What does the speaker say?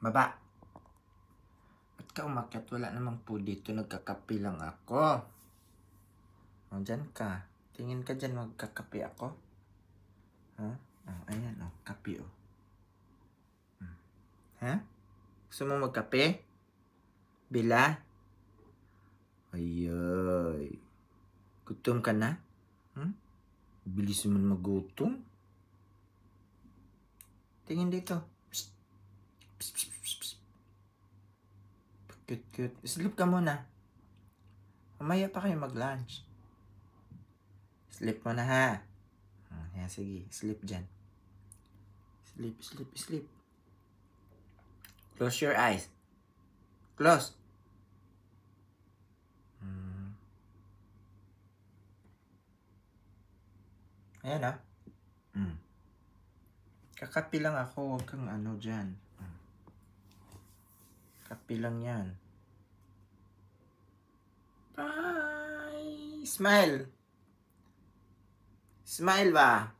Baba. Ba't ka umakyat? Wala naman po dito. Nagkakape lang ako. O, dyan ka. Tingin ka dyan, magkakape ako. Ha? Oh, ayan, oh. Kape, oh. Ha? Gusto mo magkape? Bila? Ayay. Gutom ka na? Bilis naman magutom. Tingin dito. Psst. Psst, psst, psst, psst. Cute, cute. Sleep ka muna. Mamaya pa kayo mag-lunch. Sleep mo na, ha? Yan, sige. Sleep dyan. Sleep, sleep, sleep. Close your eyes. Close. Ayan, ah. Kakapi lang ako. Huwag kang ano dyan. Kapi lang yan. Bye! Smile! Smile ba?